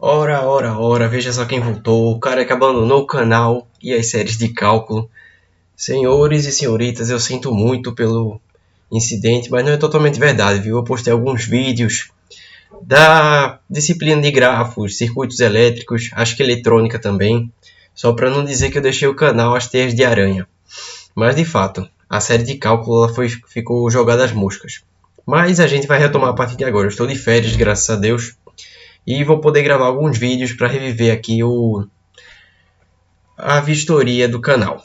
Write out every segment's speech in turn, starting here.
Ora, veja só quem voltou, o cara que abandonou o canal e as séries de cálculo. Senhores e senhoritas, eu sinto muito pelo incidente, mas não é totalmente verdade, viu? Eu postei alguns vídeos da disciplina de grafos, circuitos elétricos, acho que eletrônica também, só para não dizer que eu deixei o canal às teias de aranha. Mas de fato, a série de cálculo ficou jogada às moscas. Mas a gente vai retomar a partir de agora. Eu estou de férias, graças a Deus. E vou poder gravar alguns vídeos para reviver aqui a vistoria do canal.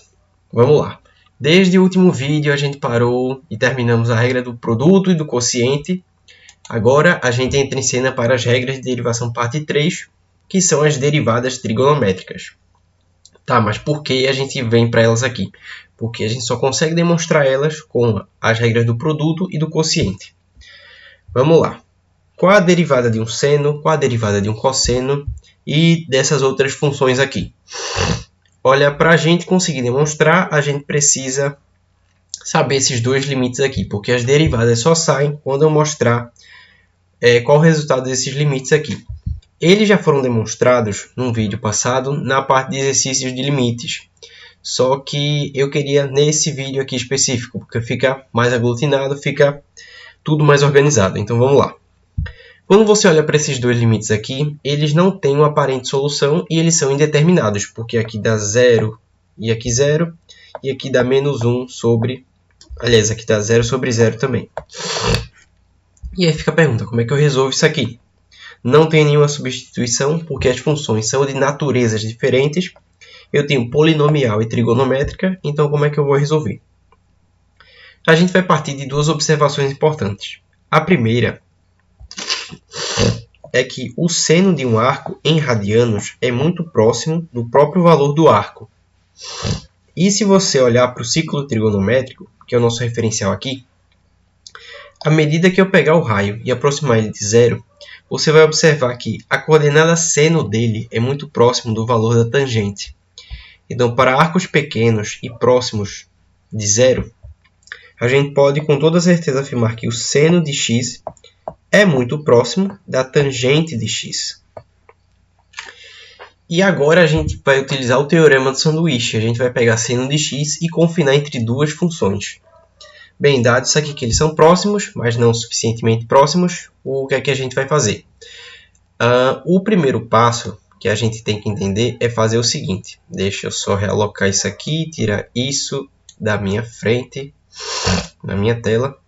Vamos lá. Desde o último vídeo a gente parou e terminamos a regra do produto e do quociente. Agora a gente entra em cena para as regras de derivação parte 3, que são as derivadas trigonométricas. Tá, mas por que a gente vem para elas aqui? Porque a gente só consegue demonstrar elas com as regras do produto e do quociente. Vamos lá. Qual a derivada de um seno, qual a derivada de um cosseno e dessas outras funções aqui. Olha, para a gente conseguir demonstrar, a gente precisa saber esses dois limites aqui, porque as derivadas só saem quando eu mostrar qual o resultado desses limites aqui. Eles já foram demonstrados num vídeo passado na parte de exercícios de limites, só que eu queria nesse vídeo aqui específico, porque fica mais aglutinado, fica tudo mais organizado. Então vamos lá. Quando você olha para esses dois limites aqui, eles não têm uma aparente solução e eles são indeterminados, porque aqui dá 0 e aqui 0, e aqui dá menos 1 sobre... Aliás, aqui dá 0 sobre 0 também. E aí fica a pergunta, como é que eu resolvo isso aqui? Não tem nenhuma substituição, porque as funções são de naturezas diferentes. Eu tenho polinomial e trigonométrica, então como é que eu vou resolver? A gente vai partir de duas observações importantes. A primeira é que o seno de um arco em radianos é muito próximo do próprio valor do arco. E se você olhar para o ciclo trigonométrico, que é o nosso referencial aqui, à medida que eu pegar o raio e aproximar ele de zero, você vai observar que a coordenada seno dele é muito próximo do valor da tangente. Então, para arcos pequenos e próximos de zero, a gente pode com toda certeza afirmar que o seno de x é muito próximo da tangente de x. E agora a gente vai utilizar o teorema do sanduíche. A gente vai pegar seno de x e confinar entre duas funções. Bem, dado isso aqui que eles são próximos, mas não suficientemente próximos, o que é que a gente vai fazer? O primeiro passo que a gente tem que entender é fazer o seguinte. Deixa eu só realocar isso aqui, tirar isso da minha frente, na minha tela.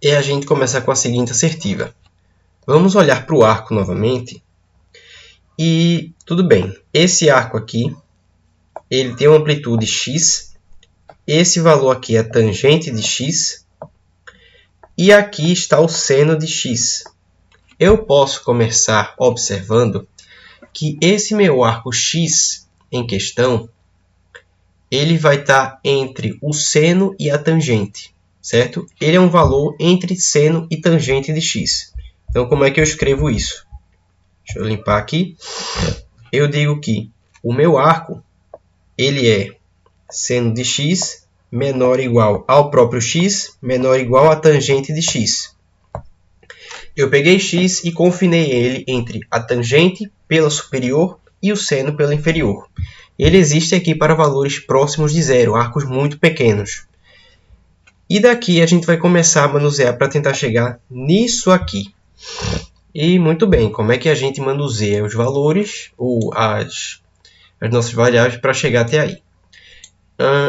E a gente começa com a seguinte assertiva. Vamos olhar para o arco novamente. E tudo bem, esse arco aqui, ele tem uma amplitude x. Esse valor aqui é a tangente de x. E aqui está o seno de x. Eu posso começar observando que esse meu arco x em questão, ele vai estar entre o seno e a tangente, certo? Ele é um valor entre seno e tangente de x. Então, como é que eu escrevo isso? Deixa eu limpar aqui. Eu digo que o meu arco, ele é seno de x menor ou igual ao próprio x, menor ou igual à tangente de x. Eu peguei x e confinei ele entre a tangente pela superior e o seno pela inferior. Ele existe aqui para valores próximos de zero, arcos muito pequenos. E daqui a gente vai começar a manusear para tentar chegar nisso aqui. E muito bem, como é que a gente manuseia os valores ou as nossas variáveis para chegar até aí?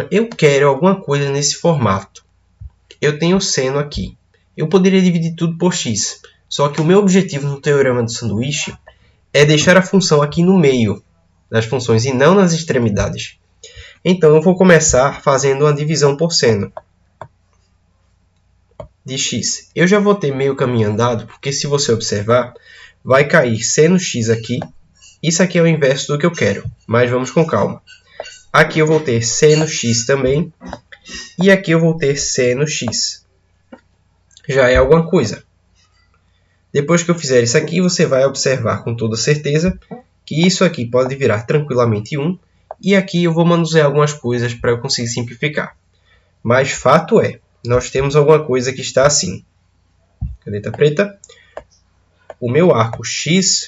Eu quero alguma coisa nesse formato. Eu tenho o seno aqui. Eu poderia dividir tudo por x. Só que o meu objetivo no teorema do sanduíche é deixar a função aqui no meio das funções e não nas extremidades. Então, eu vou começar fazendo uma divisão por seno de x. Eu já vou ter meio caminho andado, porque se você observar, vai cair seno x aqui. Isso aqui é o inverso do que eu quero, mas vamos com calma. Aqui eu vou ter seno x também, e aqui eu vou ter seno x. Já é alguma coisa. Depois que eu fizer isso aqui, você vai observar com toda certeza que isso aqui pode virar tranquilamente 1, e aqui eu vou manusear algumas coisas para eu conseguir simplificar. Mas fato é, nós temos alguma coisa que está assim. Caneta preta. O meu arco x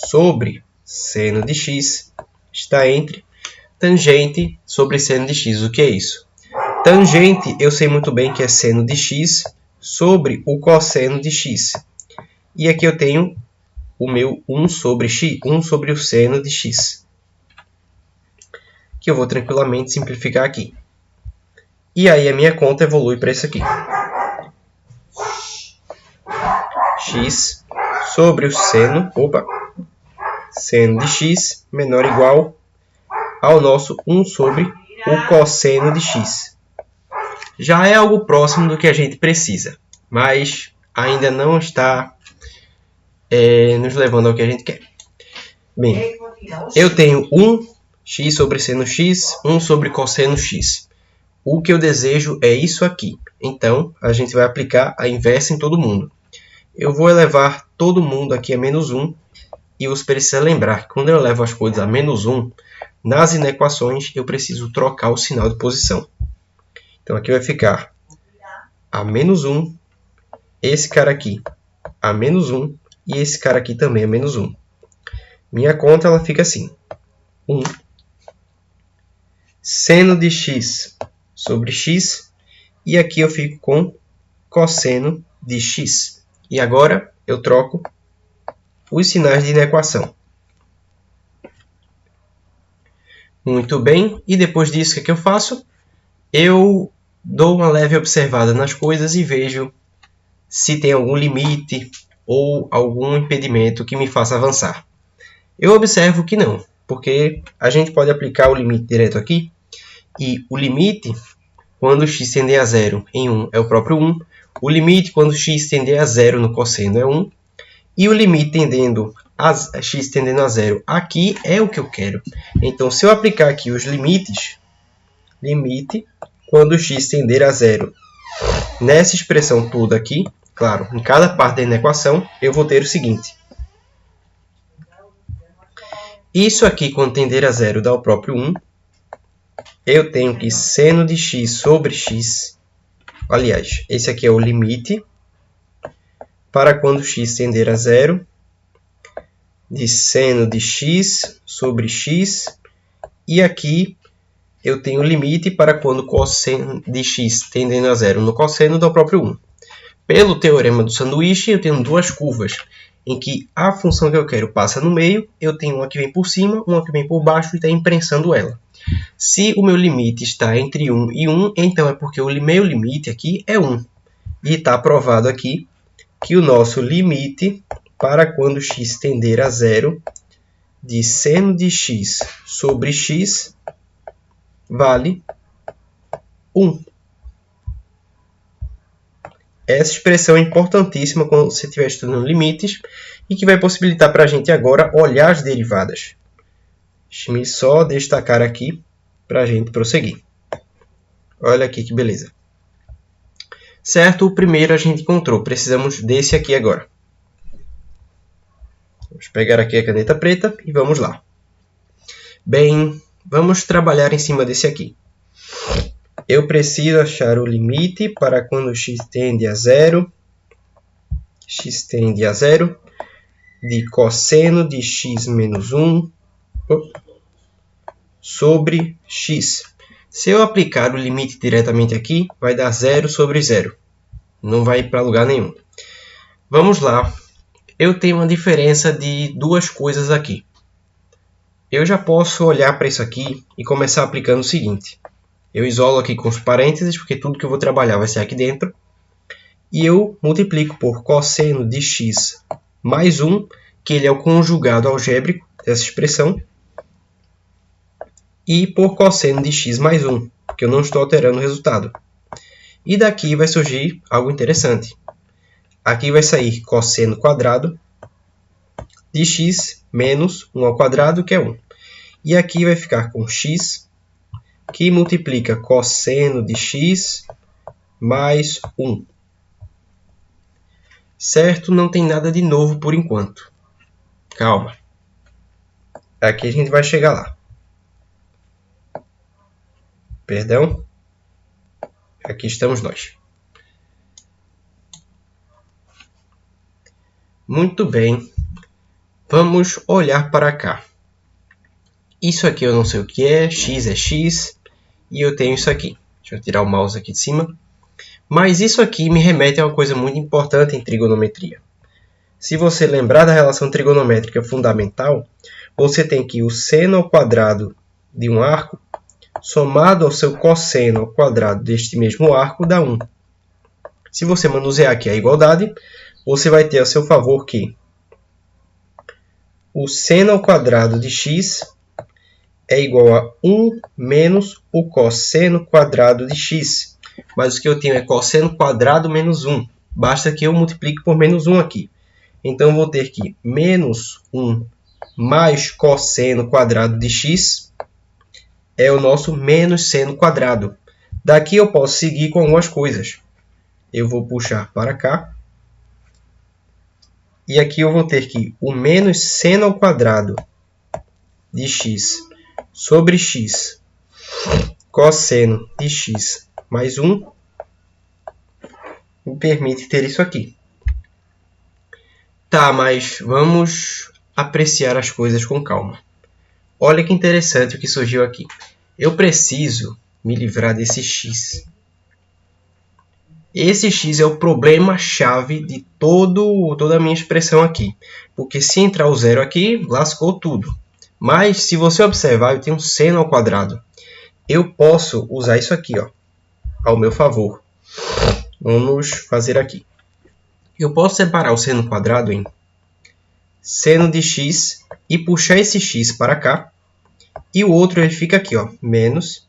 sobre seno de x está entre tangente sobre seno de x. O que é isso? Tangente, eu sei muito bem que é seno de x sobre o cosseno de x. E aqui eu tenho o meu 1 sobre x, 1 sobre o seno de x, que eu vou tranquilamente simplificar aqui. E aí a minha conta evolui para isso aqui. X sobre o seno de x menor ou igual ao nosso 1 sobre o cosseno de x. Já é algo próximo do que a gente precisa, mas ainda não está nos levando ao que a gente quer. Bem, eu tenho 1x sobre seno x, 1 sobre cosseno x. O que eu desejo é isso aqui. Então, a gente vai aplicar a inversa em todo mundo. Eu vou elevar todo mundo aqui a menos 1. E você precisa lembrar que quando eu levo as coisas a menos 1, nas inequações eu preciso trocar o sinal de posição. Então, aqui vai ficar a menos 1, esse cara aqui a menos 1 e esse cara aqui também a menos 1. Minha conta ela fica assim. 1 seno de x sobre x. E aqui eu fico com cosseno de x. E agora eu troco os sinais de inequação. Muito bem. E depois disso, o que eu faço? Eu dou uma leve observada nas coisas e vejo se tem algum limite ou algum impedimento que me faça avançar. Eu observo que não, porque a gente pode aplicar o limite direto aqui, e o limite, quando x tender a 0 em 1, é o próprio 1, o limite, quando x tender a 0 no cosseno, é 1, e o limite x tendendo a 0 aqui é o que eu quero. Então, se eu aplicar aqui os limites, limite, quando x tender a 0 nessa expressão toda aqui, claro, em cada parte da inequação, eu vou ter o seguinte. Isso aqui, quando tender a 0, dá o próprio 1. Eu tenho que seno de x sobre x. Aliás, esse aqui é o limite para quando x tender a 0 de seno de x sobre x. E aqui eu tenho o limite para quando cosseno de x tendendo a 0 no cosseno dá o próprio 1. Pelo teorema do sanduíche, eu tenho duas curvas em que a função que eu quero passa no meio, eu tenho uma que vem por cima, uma que vem por baixo e está imprensando ela. Se o meu limite está entre 1 e 1, então é porque o meu limite aqui é 1. E está provado aqui que o nosso limite para quando x tender a 0 de seno de x sobre x vale 1. Essa expressão é importantíssima quando você estiver estudando limites e que vai possibilitar para a gente agora olhar as derivadas. Deixe-me só destacar aqui para a gente prosseguir. Olha aqui que beleza. Certo, o primeiro a gente encontrou. Precisamos desse aqui agora. Vamos pegar aqui a caneta preta e vamos lá. Bem, vamos trabalhar em cima desse aqui. Eu preciso achar o limite para quando x tende a 0. X tende a 0 de cosseno de x menos 1 sobre x. Se eu aplicar o limite diretamente aqui, vai dar 0 sobre 0. Não vai para lugar nenhum. Vamos lá. Eu tenho uma diferença de duas coisas aqui. Eu já posso olhar para isso aqui e começar aplicando o seguinte. Eu isolo aqui com os parênteses, porque tudo que eu vou trabalhar vai ser aqui dentro. E eu multiplico por cosseno de x mais 1, que ele é o conjugado algébrico dessa expressão. E por cosseno de x mais 1, que eu não estou alterando o resultado. E daqui vai surgir algo interessante. Aqui vai sair cosseno quadrado de x menos 1 ao quadrado, que é 1. E aqui vai ficar com x, que multiplica cosseno de x mais 1. Certo? Não tem nada de novo por enquanto. Calma. Aqui a gente vai chegar lá. Perdão. Aqui estamos nós. Muito bem. Vamos olhar para cá. Isso aqui eu não sei o que é x, e eu tenho isso aqui. Deixa eu tirar o mouse aqui de cima. Mas isso aqui me remete a uma coisa muito importante em trigonometria. Se você lembrar da relação trigonométrica fundamental, você tem que o seno ao quadrado de um arco, somado ao seu cosseno ao quadrado deste mesmo arco, dá 1. Se você manusear aqui a igualdade, você vai ter a seu favor que o seno ao quadrado de x é igual a 1 menos o cosseno quadrado de x. Mas o que eu tenho é cosseno quadrado menos 1. Basta que eu multiplique por menos 1 aqui. Então, eu vou ter que menos 1 mais cosseno quadrado de x é o nosso menos seno quadrado. Daqui eu posso seguir com algumas coisas. Eu vou puxar para cá. E aqui eu vou ter que o menos seno ao quadrado de x sobre x cosseno de x mais 1 me permite ter isso aqui. Tá, mas vamos apreciar as coisas com calma. Olha que interessante o que surgiu aqui. Eu preciso me livrar desse x. Esse x é o problema-chave de toda a minha expressão aqui. Porque se entrar o zero aqui, lascou tudo. Mas, se você observar, eu tenho um seno ao quadrado. Eu posso usar isso aqui, ó, ao meu favor. Vamos fazer aqui. Eu posso separar o seno quadrado em seno de x e puxar esse x para cá. E o outro ele fica aqui, ó, menos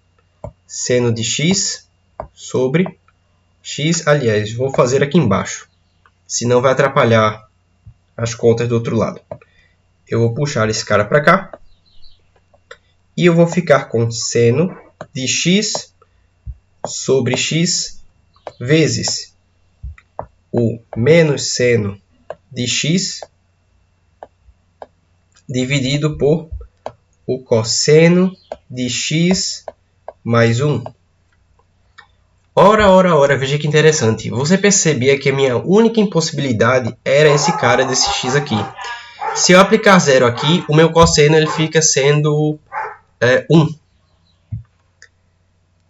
seno de x sobre x, aliás, vou fazer aqui embaixo, senão vai atrapalhar as contas do outro lado. Eu vou puxar esse cara para cá e eu vou ficar com seno de x sobre x vezes o menos seno de x dividido por o cosseno de x mais 1. Ora, veja que interessante. Você percebia que a minha única impossibilidade era esse cara desse x aqui. Se eu aplicar zero aqui, o meu cosseno ele fica sendo 1.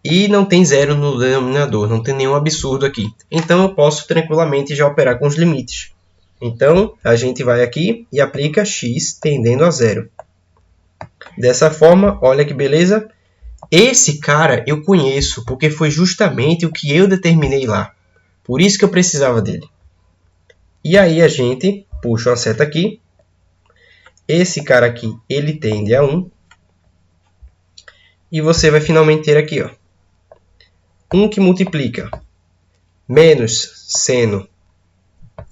E não tem zero no denominador, não tem nenhum absurdo aqui. Então, eu posso tranquilamente já operar com os limites. Então, a gente vai aqui e aplica x tendendo a zero. Dessa forma, olha que beleza. Esse cara eu conheço, porque foi justamente o que eu determinei lá. Por isso que eu precisava dele. E aí a gente puxa uma seta aqui. Esse cara aqui, ele tende a 1. E você vai finalmente ter aqui, ó, 1 que multiplica menos seno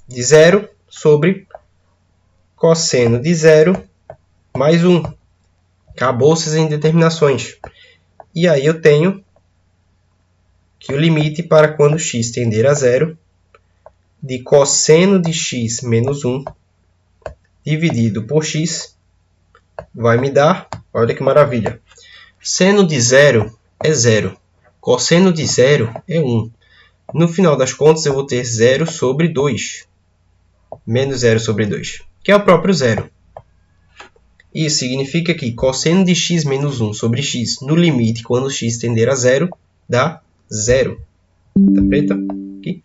de 0 sobre cosseno de 0 mais 1. Acabou essas indeterminações. E aí eu tenho que o limite para quando x tender a 0 de cosseno de x menos 1 dividido por x vai me dar, olha que maravilha, seno de 0 é 0, cosseno de 0 é 1. No final das contas eu vou ter 0 sobre 2, menos 0 sobre 2, que é o próprio zero. Isso significa que cosseno de x menos 1 sobre x no limite quando x tender a 0 dá 0. Tá preta? Aqui.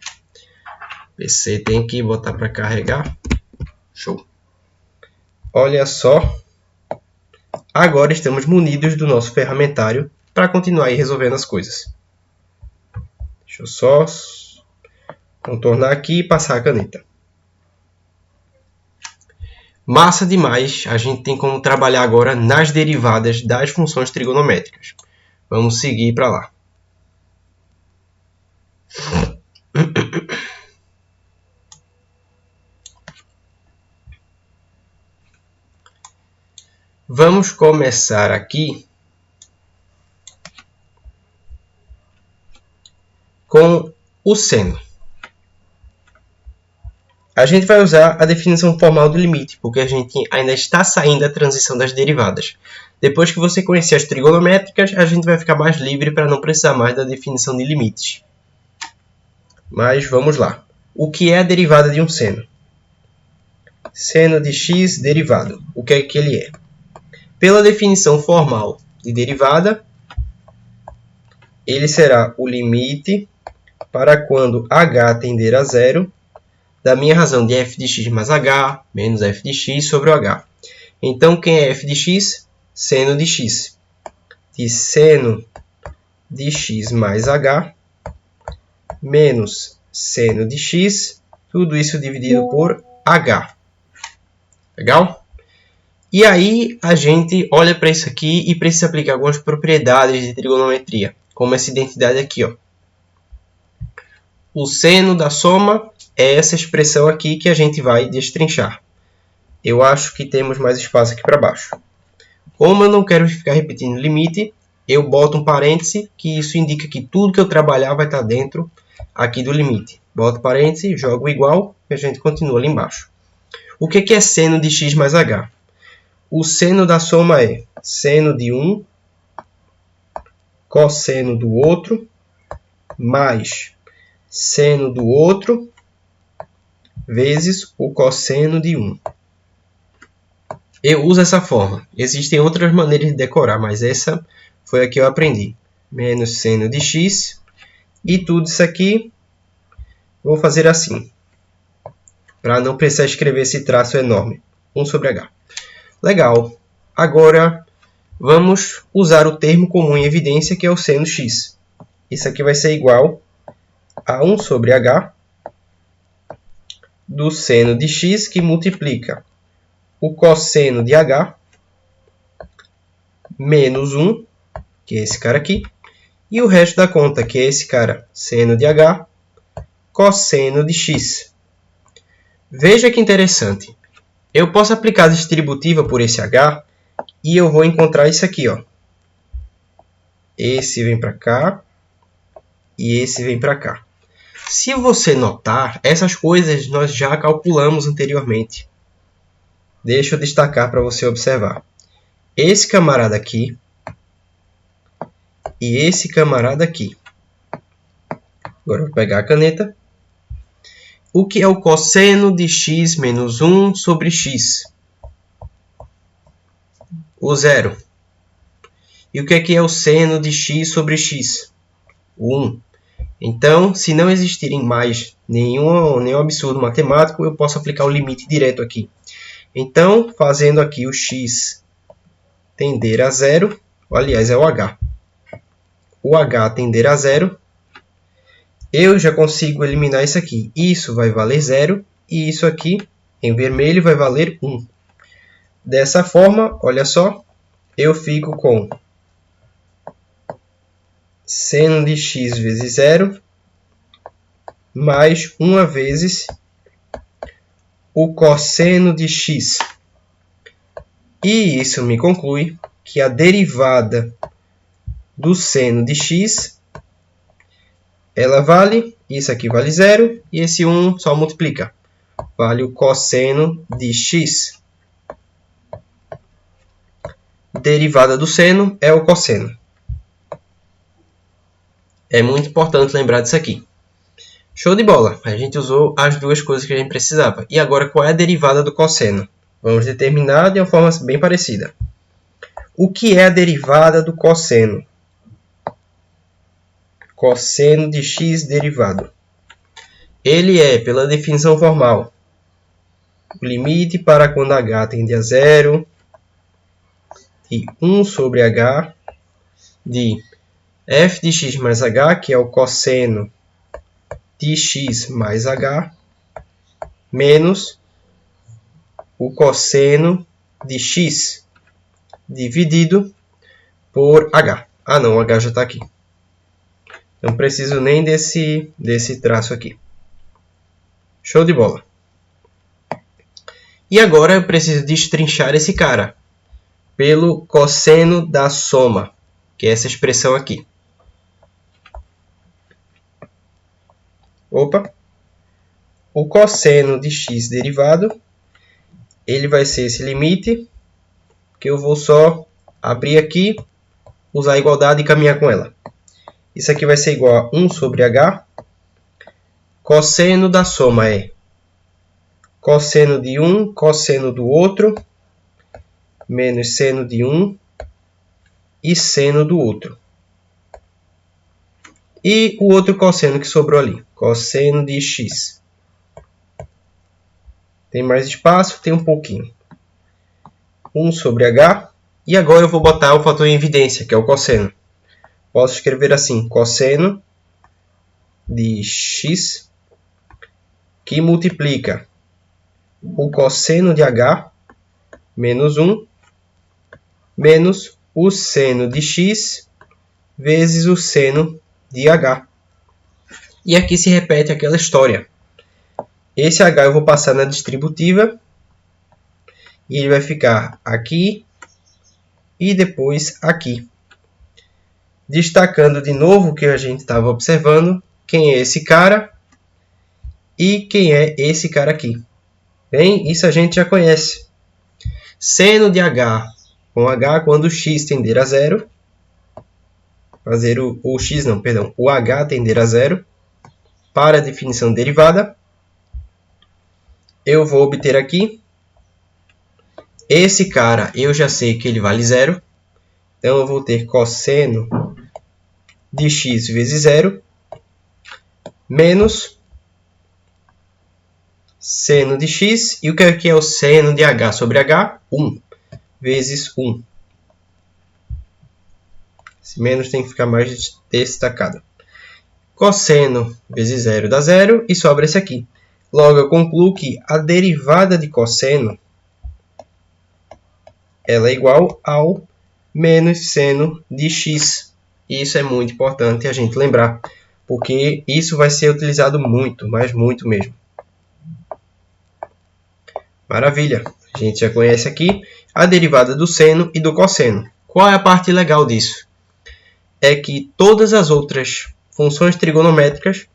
PC tem que botar para carregar. Show. Olha só. Agora estamos munidos do nosso ferramentário para continuar aí resolvendo as coisas. Deixa eu só contornar aqui e passar a caneta. Massa demais, a gente tem como trabalhar agora nas derivadas das funções trigonométricas. Vamos seguir para lá. Vamos começar aqui com o seno. A gente vai usar a definição formal do limite, porque a gente ainda está saindo da transição das derivadas. Depois que você conhecer as trigonométricas, a gente vai ficar mais livre para não precisar mais da definição de limites. Mas vamos lá. O que é a derivada de um seno? seno de x derivado. O que é que ele é? Pela definição formal de derivada, ele será o limite para quando h tender a zero da minha razão de f de x mais h menos f de x sobre o h. Então, quem é f de x? Seno de x. De seno de x mais h menos seno de x, tudo isso dividido por h. Legal? E aí a gente olha para isso aqui e precisa aplicar algumas propriedades de trigonometria, como essa identidade aqui, ó. O seno da soma é essa expressão aqui que a gente vai destrinchar. Eu acho que temos mais espaço aqui para baixo. Como eu não quero ficar repetindo o limite, eu boto um parêntese, que isso indica que tudo que eu trabalhar vai estar dentro aqui do limite. Boto parêntese, jogo igual e a gente continua ali embaixo. O que é seno de x mais h? O seno da soma é seno de um cosseno do outro mais seno do outro vezes o cosseno de 1. Eu uso essa forma. Existem outras maneiras de decorar, mas essa foi a que eu aprendi. Menos seno de x. E tudo isso aqui, vou fazer assim. Para não precisar escrever esse traço enorme. 1 sobre h. Legal. Agora, vamos usar o termo comum em evidência, que é o seno x. Isso aqui vai ser igual a 1 sobre h do seno de x, que multiplica o cosseno de h menos 1, que é esse cara aqui, e o resto da conta, que é esse cara, seno de h, cosseno de x. Veja que interessante. Eu posso aplicar a distributiva por esse h e eu vou encontrar isso aqui, ó. Esse vem para cá e esse vem para cá. Se você notar, essas coisas nós já calculamos anteriormente. Deixa eu destacar para você observar. Esse camarada aqui e esse camarada aqui. Agora eu vou pegar a caneta. O que é o cosseno de x menos 1 sobre x? O zero. E o que é o seno de x sobre x? O 1. Então, se não existirem mais nenhum absurdo matemático, eu posso aplicar o limite direto aqui. Então, fazendo aqui o x tender a zero, aliás, é o h. O h tender a zero, eu já consigo eliminar isso aqui. Isso vai valer 0 e isso aqui, em vermelho, vai valer 1. Dessa forma, olha só, eu fico com seno de x vezes 0 mais 1 vezes o cosseno de x. E isso me conclui que a derivada do seno de x, ela vale, isso aqui vale 0, e esse 1 só multiplica. Vale o cosseno de x. Derivada do seno é o cosseno. É muito importante lembrar disso aqui. Show de bola! A gente usou as duas coisas que a gente precisava. E agora, qual é a derivada do cosseno? Vamos determinar de uma forma bem parecida. O que é a derivada do cosseno? Cosseno de x derivado. Ele é, pela definição formal, o limite para quando h tende a zero de 1 sobre h de f de x mais h, que é o cosseno de x mais h, menos o cosseno de x dividido por h. Ah, não, o h já está aqui. Não preciso nem desse traço aqui. Show de bola. E agora eu preciso destrinchar esse cara pelo cosseno da soma, que é essa expressão aqui. Opa! O cosseno de x derivado, ele vai ser esse limite, que eu vou só abrir aqui, usar a igualdade e caminhar com ela. Isso aqui vai ser igual a 1 sobre h. Cosseno da soma é cosseno de um, cosseno do outro, menos seno de um e seno do outro. E o outro cosseno que sobrou ali, cosseno de x. Tem mais espaço? Tem um pouquinho. 1 sobre h. E agora eu vou botar o fator em evidência, que é o cosseno. Posso escrever assim, cosseno de x, que multiplica o cosseno de h, menos 1, menos o seno de x, vezes o seno de h. E aqui se repete aquela história. Esse h eu vou passar na distributiva, e ele vai ficar aqui e depois aqui. Destacando de novo o que a gente estava observando, quem é esse cara e quem é esse cara aqui. Bem, isso a gente já conhece. Seno de h com h quando x tender a zero, o h tender a zero, para a definição derivada, eu vou obter aqui, esse cara eu já sei que ele vale zero, então eu vou ter cosseno de x vezes zero, menos seno de x, e o que é o seno de h sobre h? 1, vezes 1. Esse menos tem que ficar mais destacado. Cosseno vezes zero dá zero, e sobra esse aqui. Logo, eu concluo que a derivada de cosseno ela é igual ao menos seno de x. Isso é muito importante a gente lembrar, porque isso vai ser utilizado muito, mas muito mesmo. Maravilha! A gente já conhece aqui a derivada do seno e do cosseno. Qual é a parte legal disso? É que todas as outras funções trigonométricas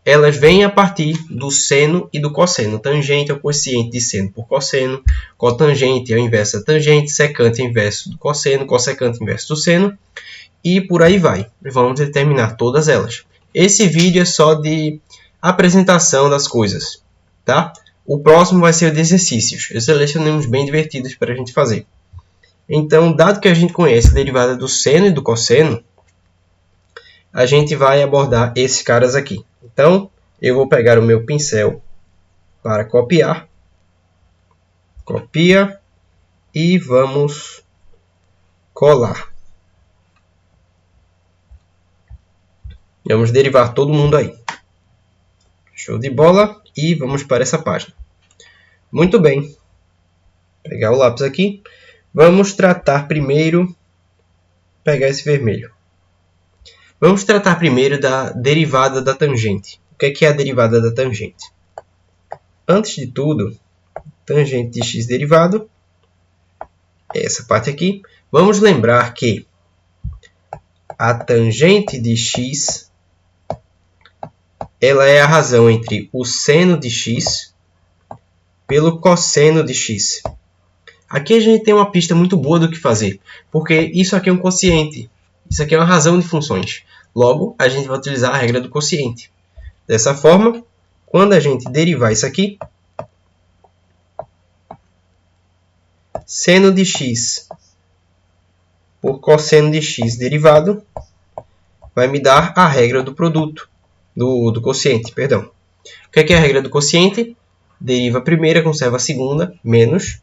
elas vêm a partir do seno e do cosseno. Tangente é o quociente de seno por cosseno, cotangente é o inverso da tangente, secante é o inverso do cosseno, cossecante é o inverso do seno, e por aí vai. Vamos determinar todas elas. Esse vídeo é só de apresentação das coisas, tá? O próximo vai ser o de exercícios. Eu selecionei uns bem divertidos para a gente fazer. Então, dado que a gente conhece a derivada do seno e do cosseno, a gente vai abordar esses caras aqui. Então, eu vou pegar o meu pincel para copiar. Copia e vamos colar. Vamos derivar todo mundo aí. Show de bola. E vamos para essa página. Muito bem. Vou pegar o lápis aqui. Vamos tratar primeiro... pegar esse vermelho. Vamos tratar primeiro da derivada da tangente. O que é a derivada da tangente? Antes de tudo, tangente de x derivado, essa parte aqui. Vamos lembrar que a tangente de x ela é a razão entre o seno de x pelo cosseno de x. Aqui a gente tem uma pista muito boa do que fazer, porque isso aqui é um quociente. Isso aqui é uma razão de funções. Logo, a gente vai utilizar a regra do quociente. Dessa forma, quando a gente derivar isso aqui, seno de x por cosseno de x derivado vai me dar a regra do produto, do quociente, perdão. O que é a regra do quociente? Deriva a primeira, conserva a segunda, menos.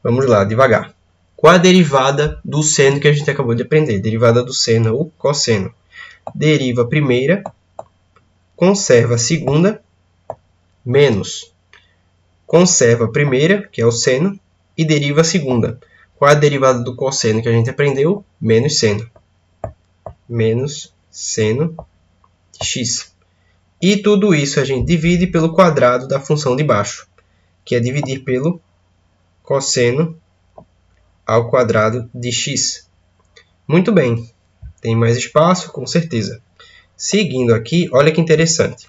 Vamos lá, devagar. Qual a derivada do seno que a gente acabou de aprender? Derivada do seno é o cosseno. Deriva a primeira, conserva a segunda, menos. Conserva a primeira, que é o seno, e deriva a segunda. Qual a derivada do cosseno que a gente aprendeu? Menos seno. Menos seno de x. E tudo isso a gente divide pelo quadrado da função de baixo, que é dividir pelo cosseno ao quadrado de x. Muito bem. Tem mais espaço? Com certeza. Seguindo aqui, olha que interessante.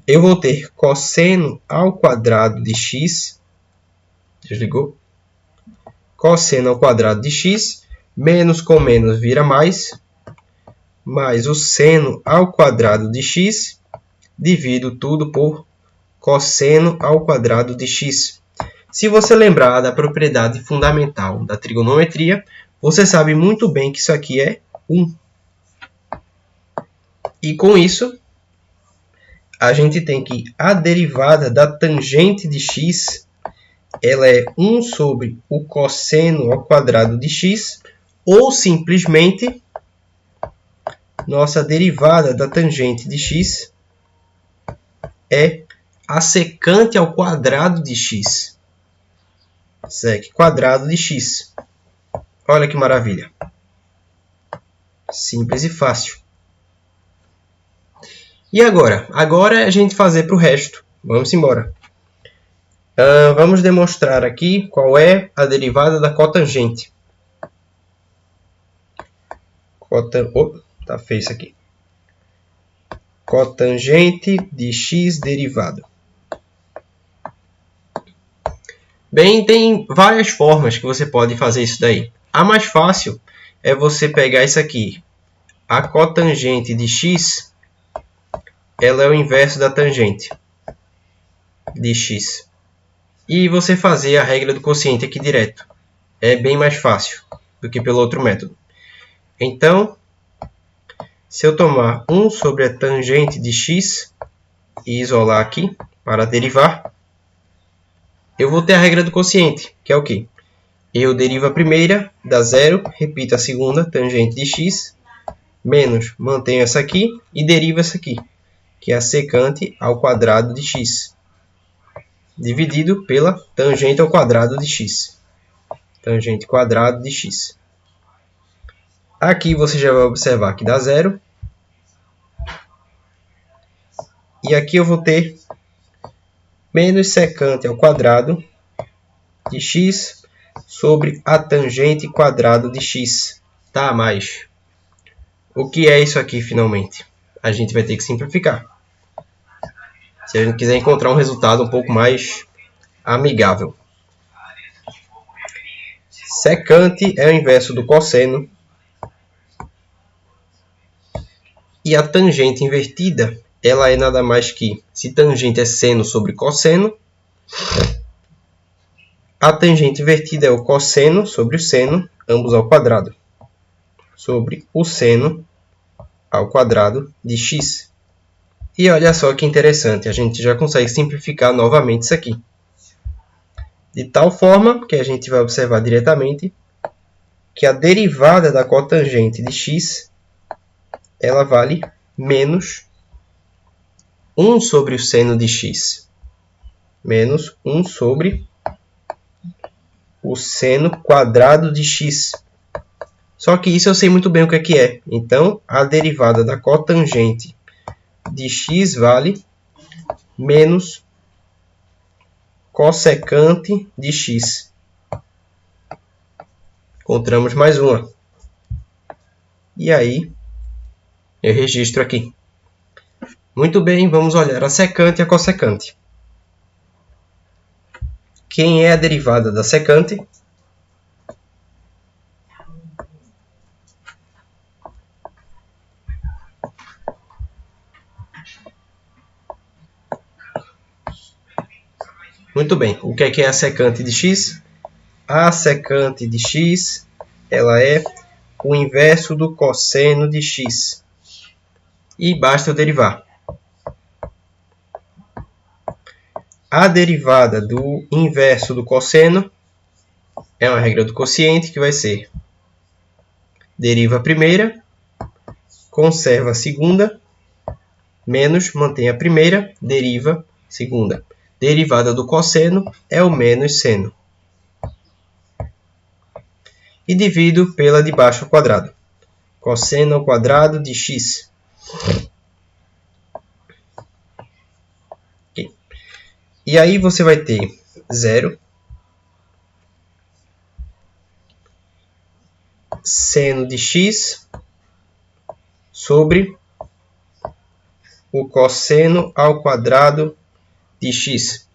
Eu vou ter cosseno ao quadrado de x. Desligou? Cosseno ao quadrado de x. Menos com menos vira mais. Mais o seno ao quadrado de x. Divido tudo por cosseno ao quadrado de x. Se você lembrar da propriedade fundamental da trigonometria, você sabe muito bem que isso aqui é 1. E com isso, a gente tem que a derivada da tangente de x, ela é 1 sobre o cosseno ao quadrado de x, ou simplesmente, nossa derivada da tangente de x é a secante ao quadrado de x. Sec quadrado de x. Olha que maravilha. Simples e fácil. E agora? Agora é a gente fazer para o resto. Vamos embora. Vamos demonstrar aqui qual é a derivada da cotangente. Tá feio isso aqui. Cotangente de x derivado. Bem, tem várias formas que você pode fazer isso daí. A mais fácil é você pegar isso aqui. A cotangente de x, ela é o inverso da tangente de x. E você fazer a regra do quociente aqui direto. É bem mais fácil do que pelo outro método. Então, se eu tomar 1 sobre a tangente de x e isolar aqui para derivar, eu vou ter a regra do quociente, que é o quê? Eu derivo a primeira, dá zero, repito a segunda, tangente de x, menos, mantenho essa aqui e derivo essa aqui, que é a secante ao quadrado de x, dividido pela tangente ao quadrado de x. Tangente quadrado de x. Aqui você já vai observar que dá zero. E aqui eu vou ter menos secante ao quadrado de x sobre a tangente quadrado de x. Tá, mas o que é isso aqui finalmente? A gente vai ter que simplificar. Se a gente quiser encontrar um resultado um pouco mais amigável. Secante é o inverso do cosseno. E a tangente invertida, ela é nada mais que, se tangente é seno sobre cosseno, a tangente invertida é o cosseno sobre o seno, ambos ao quadrado, sobre o seno ao quadrado de x. E olha só que interessante, a gente já consegue simplificar novamente isso aqui. De tal forma que a gente vai observar diretamente que a derivada da cotangente de x, ela vale menos 1 sobre o seno de x, menos 1 sobre o seno quadrado de x. Só que isso eu sei muito bem o que é. Então, a derivada da cotangente de x vale menos cossecante de x. Encontramos mais uma. E aí, eu registro aqui. Muito bem, vamos olhar a secante e a cossecante. Quem é a derivada da secante? Muito bem, o que é a secante de x? A secante de x, ela é o inverso do cosseno de x. E basta eu derivar. A derivada do inverso do cosseno é uma regra do quociente que vai ser deriva a primeira, conserva a segunda, menos, mantém a primeira, deriva a segunda. Derivada do cosseno é o menos seno. E divido pela de baixo ao quadrado. Cosseno ao quadrado de x. Okay. E aí você vai ter 0 seno de x sobre o cosseno ao quadrado de x.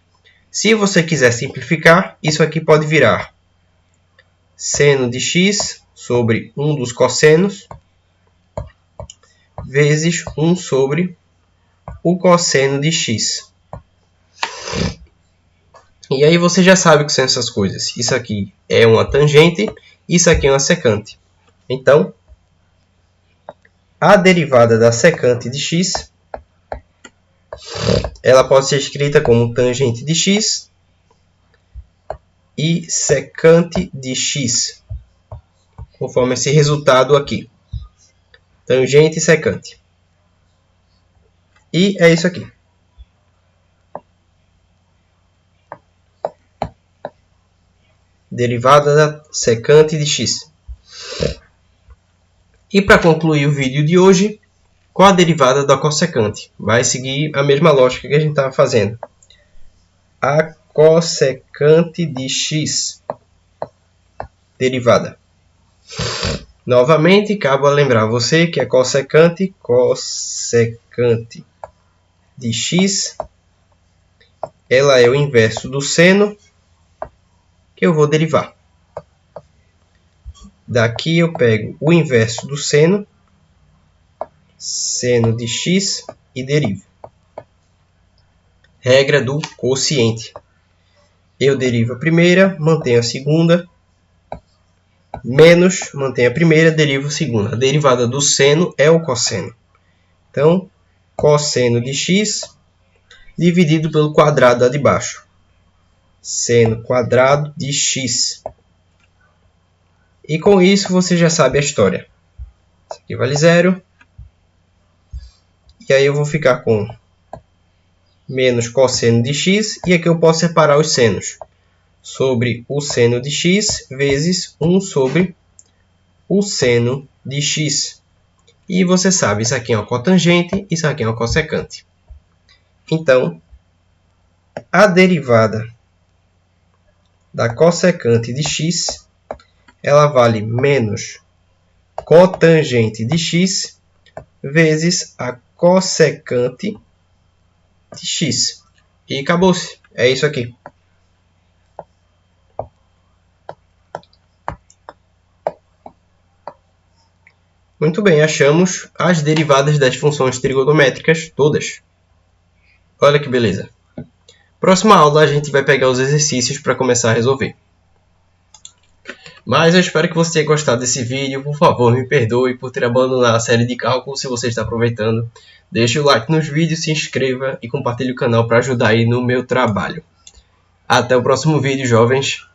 Se você quiser simplificar, isso aqui pode virar seno de x sobre 1 dos cossenos vezes 1 sobre o cosseno de x. E aí você já sabe o que são essas coisas. Isso aqui é uma tangente, isso aqui é uma secante. Então, a derivada da secante de x, ela pode ser escrita como tangente de x e secante de x, conforme esse resultado aqui. Tangente e secante. E é isso aqui. Derivada da secante de x. E para concluir o vídeo de hoje, qual a derivada da cossecante? Vai seguir a mesma lógica que a gente estava fazendo. A cossecante de x. Derivada. Novamente, cabe lembrar você que a cossecante de x, ela é o inverso do seno que eu vou derivar. Daqui eu pego o inverso do seno de x, e derivo. Regra do quociente. Eu derivo a primeira, mantenho a segunda, menos, mantenho a primeira, derivo a segunda. A derivada do seno é o cosseno. Então, cosseno de x dividido pelo quadrado lá de baixo. Seno quadrado de x. E com isso você já sabe a história. Isso aqui vale 0. E aí eu vou ficar com menos cosseno de x. E aqui eu posso separar os senos. Sobre o seno de x vezes 1 sobre o seno de x. E você sabe, isso aqui é uma cotangente, isso aqui é uma cossecante. Então, a derivada da cossecante de x, ela vale menos cotangente de x vezes a cossecante de x. E acabou-se. É isso aqui. Muito bem, achamos as derivadas das funções trigonométricas todas. Olha que beleza. Próxima aula a gente vai pegar os exercícios para começar a resolver. Mas eu espero que você tenha gostado desse vídeo. Por favor, me perdoe por ter abandonado a série de cálculo se você está aproveitando. Deixe o like nos vídeos, se inscreva e compartilhe o canal para ajudar aí no meu trabalho. Até o próximo vídeo, jovens.